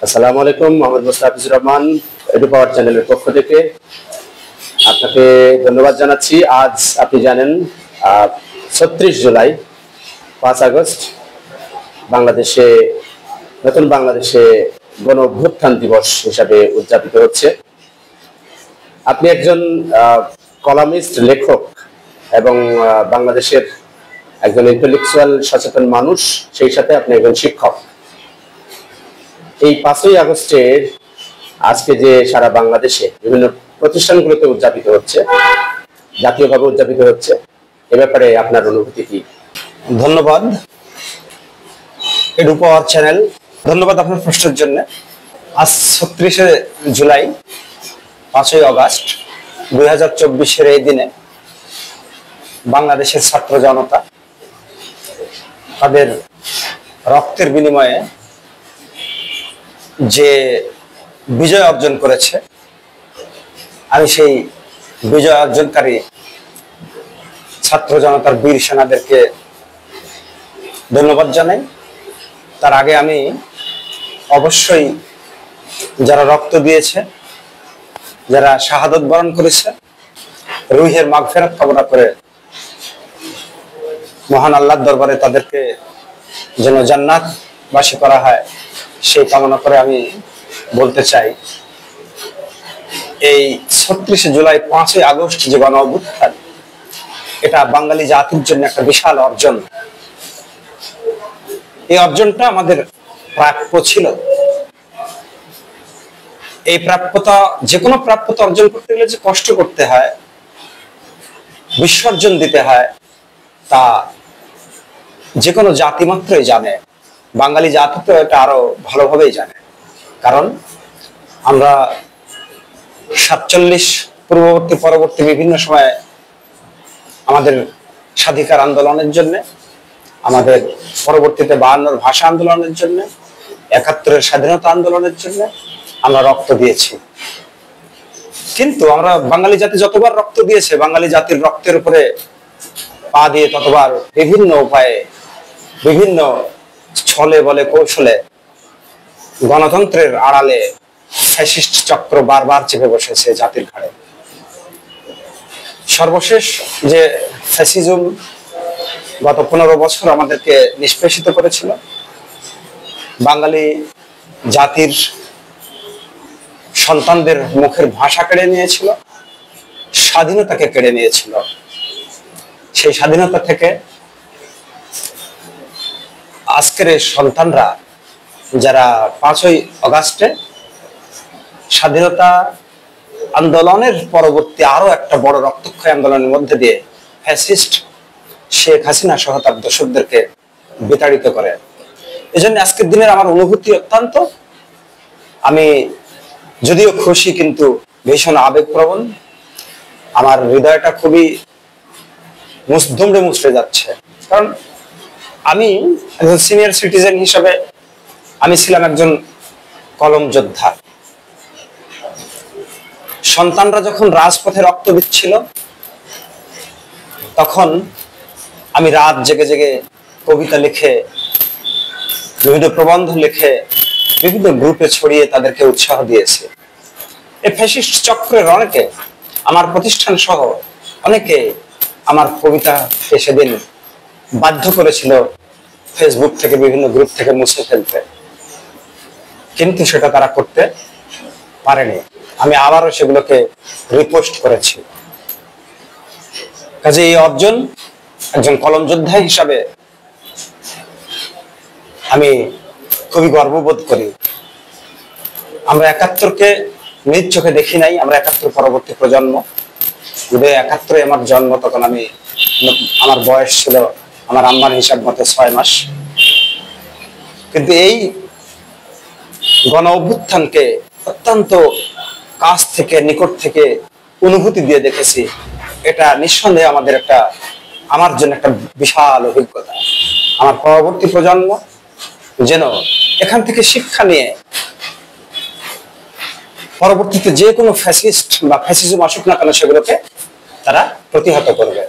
আসসালামু আলাইকুম, মোহাম্মদ মুস্তাফিজুর রহমান, এডু পাওয়ার চ্যানেলের পক্ষ থেকে আপনাকে ধন্যবাদ জানাচ্ছি। আজ আপনি জানেন ৩৬ জুলাই ৫ আগস্ট বাংলাদেশে নতুন বাংলাদেশে গণ অভ্যুত্থান দিবস হিসাবে উদযাপিত হচ্ছে। আপনি একজন কলামিস্ট, লেখক এবং বাংলাদেশের একজন ইন্টেলেকচুয়াল সচেতন মানুষ, সেই সাথে আপনি একজন শিক্ষক। এই ৫ই আগস্টের আজকে যে সারা বাংলাদেশে বিভিন্ন প্রতিষ্ঠানগুলোতে উদযাপিত হচ্ছে, জাতীয়ভাবে উদযাপিত হচ্ছে, এ ব্যাপারে আপনার অনুভূতি কি? ধন্যবাদ এডু পাওয়ার চ্যানেল, ধন্যবাদ আপনার প্রশ্নের জন্য। আজ ৩৬শে জুলাই ৫ই আগস্ট ২০২৪-এর এই দিনে বাংলাদেশের ছাত্র জনতা তাদের রক্তের বিনিময়ে যে বিজয় অর্জন করেছে, আমি সেই বিজয় অর্জনকারী ছাত্র জনতার বীর সেনাদেরকে ধন্যবাদ জানাই। তার আগে আমি অবশ্যই যারা রক্ত দিয়েছে, যারা শাহাদত বরণ করেছে, রুহের মাগফিরাত কামনা করে মহান আল্লাহর দরবারে তাদেরকে যেন জান্নাতবাসী করা হয় সেই কামনা করে আমি বলতে চাই, এই ৩৬শে জুলাই ৫ই আগস্ট যে গণ অভ্যুত্থান, এটা বাঙালি জাতির জন্য একটা বিশাল অর্জন। এই অর্জনটা আমাদের প্রাপ্য ছিল। এই প্রাপ্যতা, যে কোনো প্রাপ্যতা অর্জন করতে গেলে যে কষ্ট করতে হয়, বিসর্জন দিতে হয়, তা যে কোনো জাতি মাত্রই জানে। বাঙালি জাতি তো এটা আরো ভালোভাবেই জানে, কারণ আমরা ৪৭ পূর্ববর্তী পরবর্তী বিভিন্ন সময়ে আমাদের স্বাধিকার আন্দোলনের জন্য, আমাদের পরবর্তীতে ৫২-র ভাষা আন্দোলনের জন্য, ৭১-এর স্বাধীনতা আন্দোলনের জন্য আমরা রক্ত দিয়েছি। কিন্তু আমরা বাঙালি জাতি যতবার রক্ত দিয়েছে, বাঙালি জাতির রক্তের উপরে পা দিয়ে ততবার বিভিন্ন উপায়ে, বিভিন্ন ছলে বলে কৌশলে গণতন্ত্রের আড়ালে ফ্যাসিস্ট চক্র বারবার চেপে বসেছে জাতির ঘাড়ে। সর্বশেষ যে ফ্যাসিজম গত ১৫ বছর আমাদেরকে নিষ্পেষিত করেছিল, বাঙালি জাতির সন্তানদের মুখের ভাষা কেড়ে নিয়েছিল, স্বাধীনতাকে কেড়ে নিয়েছিল। সেই স্বাধীনতা থেকে আজকের সন্তানরা যারা ৫ই আগস্টে স্বাধীনতা আন্দোলনের পরবর্তী আরো একটা বড় রক্তক্ষয়ী আন্দোলনের মধ্যে দিয়ে ফ্যাসিস্ট শেখ হাসিনা সহ তার দর্শকদেরকে বিতাড়িত করে। এজন্য আজকের দিনের আমার অনুভূতি অত্যন্ত, আমি যদিও খুশি কিন্তু ভীষণ আবেগপ্রবণ। আমার হৃদয়টা খুবই দুমড়ে মুচড়ে যাচ্ছে, কারণ আমি একজন সিনিয়র সিটিজেন হিসাবে আমি ছিলাম একজন কলম যোদ্ধা। সন্তানরা যখন রাজপথে রক্ত দিচ্ছিল, তখন আমি রাত জেগে জেগে কবিতা লিখে, বিভিন্ন প্রবন্ধ লিখে, বিভিন্ন গ্রুপে ছড়িয়ে তাদেরকে উৎসাহ দিয়েছে। এই ফ্যাসিস্ট চক্রের অনেকে, আমার প্রতিষ্ঠান সহ অনেকে আমার কবিতাকে সেদিন বাধ্য করেছিল ফেসবুক থেকে, বিভিন্ন গ্রুপ থেকে মুছে ফেলতে, কিন্তু সেটা তারা করতে পারেনি। আমি আবারও সেগুলোকে রিপোস্ট করেছি। কাজে এই অর্জন একজন কলম যোদ্ধা হিসাবে আমি খুবই গর্ববোধ করি। আমরা ৭১-কে নিজ চোখে দেখি নাই, আমরা ৭১ পরবর্তী প্রজন্ম। ৭১-এ আমার জন্ম, তখন আমার বয়স ছিল আমার আম্মার হিসাব মতো ৬ মাস। কিন্তু এই গণ অভ্যুত্থানকে অত্যন্ত কাছ থেকে, নিকট থেকে অনুভূতি দিয়ে দেখেছি। এটা নিঃসন্দেহে আমার জন্য একটা বিশাল অভিজ্ঞতা। আমার পরবর্তী প্রজন্ম যেন এখান থেকে শিক্ষা নিয়ে পরবর্তীতে যে কোনো ফ্যাসিস্ট বা ফ্যাসিজম আসুক না কেন, সেগুলোকে তারা প্রতিহত করবে।